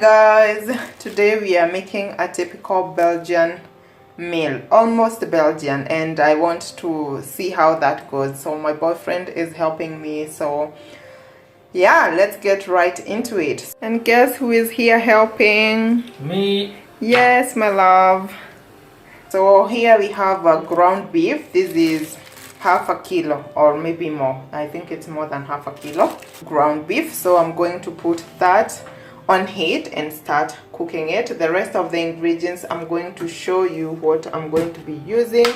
guys, today we are making a typical Belgian meal, almost Belgian, and I want to see how that goes. So my boyfriend is helping me, so yeah, let's get right into it. And guess who is here helping? Me. Yes, my love. So here we have a ground beef. This is half a kilo or maybe more. I think it's more than half a kilo ground beef. So I'm going to put that on heat and start cooking it. The rest of the ingredients I'm going to show you what I'm going to be using.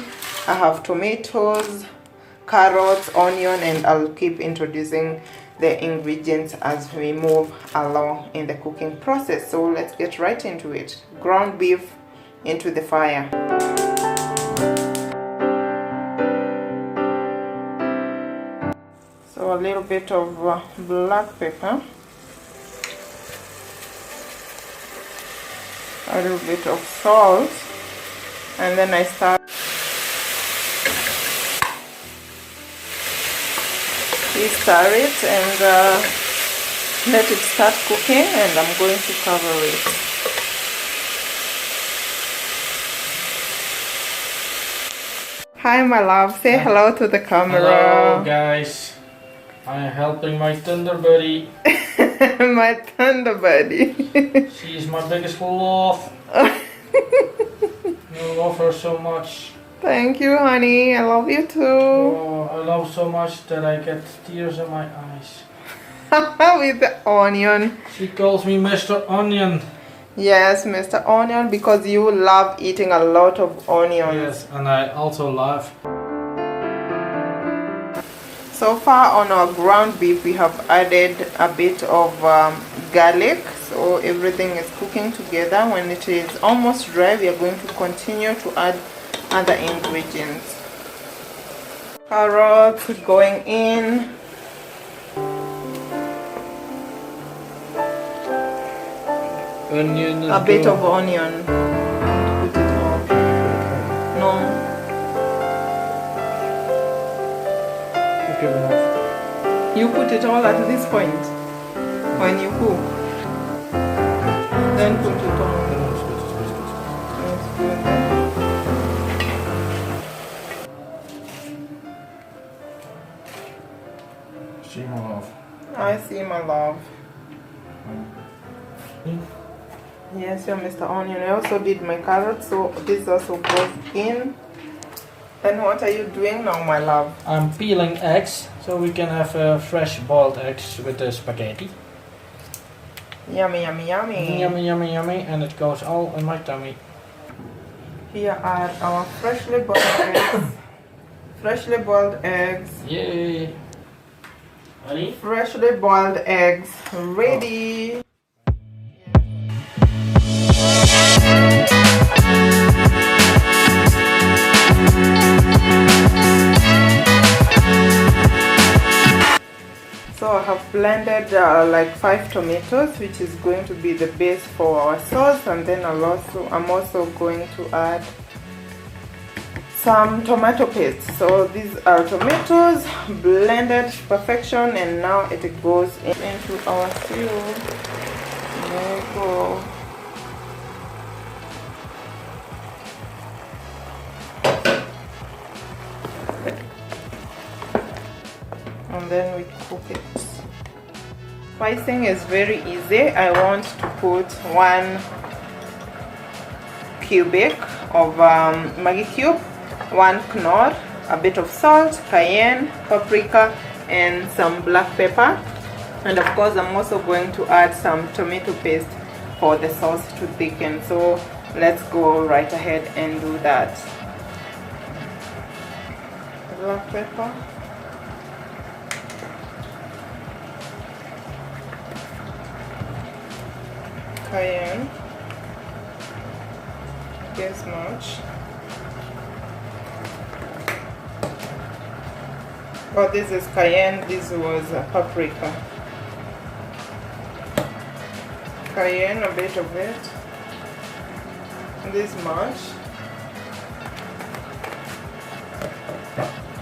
I have tomatoes, carrots, onion, and I'll keep introducing the ingredients as we move along in the cooking process. So let's get right into it. Ground beef into the fire. So a little bit of black pepper, a little bit of salt, and then I start stir it and let it start cooking, and I'm going to cover it. Hi my love, say hello to the camera. Hello guys, I'm helping my thunder buddy. My thunder buddy. She's my biggest love. I love her so much. Thank you, honey. I love you too. Oh, I love so much that I get tears in my eyes. With the onion. She calls me Mr. Onion. Yes, Mr. Onion, because you love eating a lot of onions. Yes, and I also love. So far on our ground beef, we have added a bit of garlic. So everything is cooking together. When it is almost dry, we are going to continue to add other ingredients. Carrots going in. Onion is A bit of onion. Put it all. No. Okay, enough. You put it all at this point when you cook. Then put it on. That's good. See my love. I see, my love. Yes, you're Mr. Onion. I also did my carrots, so this also goes in. And what are you doing now, my love? I'm peeling eggs, so we can have fresh boiled eggs with the spaghetti. Yummy, yummy, yummy. Yummy, yummy, yummy, and it goes all in my tummy. Here are our freshly boiled eggs. Freshly boiled eggs. Yay! Ready? Freshly boiled eggs ready. So I have blended like 5 tomatoes, which is going to be the base for our sauce, and then I'm also going to add some tomato paste. So these are tomatoes blended to perfection, and now it goes into our stew. There we go. And then we cook it. Spicing is very easy. I want to put 1 cubic of Maggi cube, 1 Knorr, a bit of salt, cayenne, paprika, and some black pepper. And of course I'm also going to add some tomato paste for the sauce to thicken. So let's go right ahead and do that. Black pepper. Cayenne, this much. But this is cayenne, this was paprika. Cayenne, a bit of it. This much.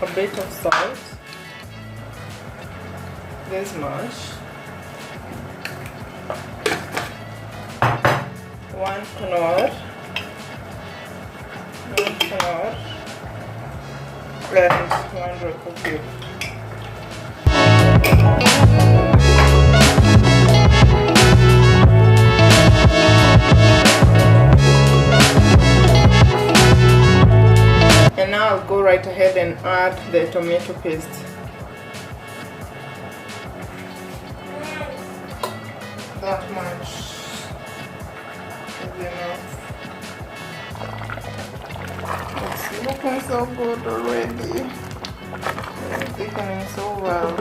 A bit of salt. This much. one knor, and one roco cube. And now I'll go right ahead and add the tomato paste. That much is enough. It's looking so good already. It's thickening so well.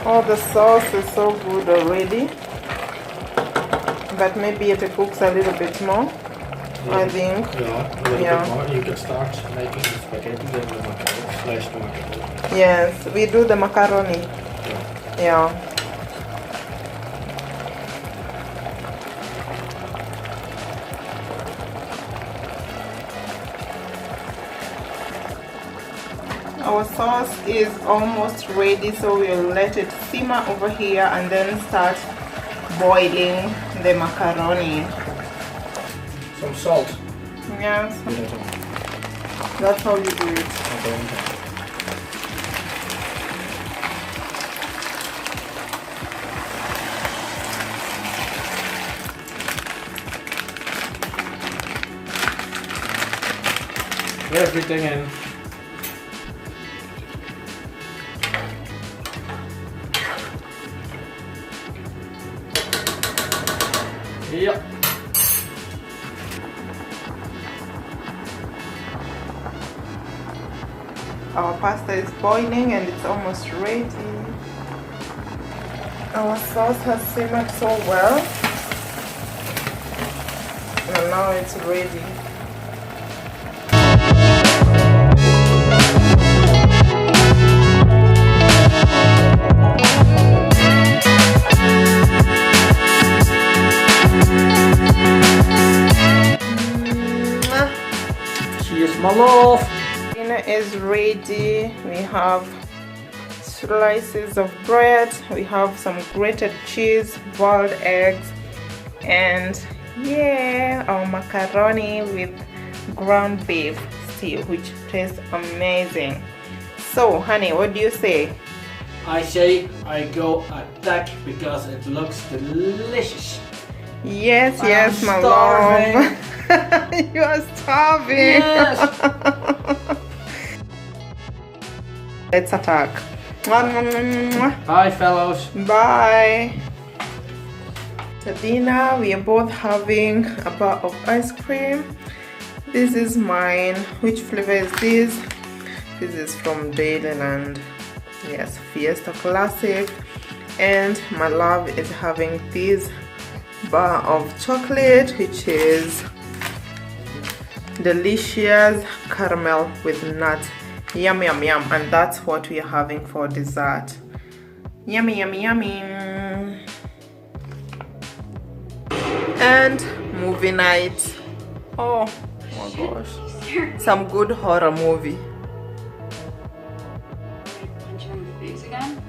Oh, the sauce is so good already. But maybe it cooks a little bit more. Yeah. I think. Yeah, a little bit more. You can start making the spaghetti, then the macaroni, the macaroni. Yes, we do the macaroni. Yeah. Our sauce is almost ready, so we'll let it simmer over here and then start boiling the macaroni. Some salt. Yes, that's how you do it. Everything in. Yep. Our pasta is boiling and it's almost ready. Our sauce has simmered so well. And now it's ready. Cheers, my love. Dinner is ready. We have slices of bread, we have some grated cheese, boiled eggs, and yeah, our macaroni with ground beef stew, which tastes amazing. So honey, what do you say? I say I go attack because it looks delicious. Yes, I'm yes, my starving. love. You are starving. Yes. Let's attack. Hi fellows. Bye. For dinner, we are both having a bar of ice cream. This is mine. Which flavor is this? This is from Dailyland. Yes, Fiesta Classic. And my love is having this bar of chocolate, which is delicious caramel with nuts. Yum yum yum. And that's what we are having for dessert. Yummy yummy yummy. And movie night. Oh my gosh, some good horror movie. Punch him in the face again?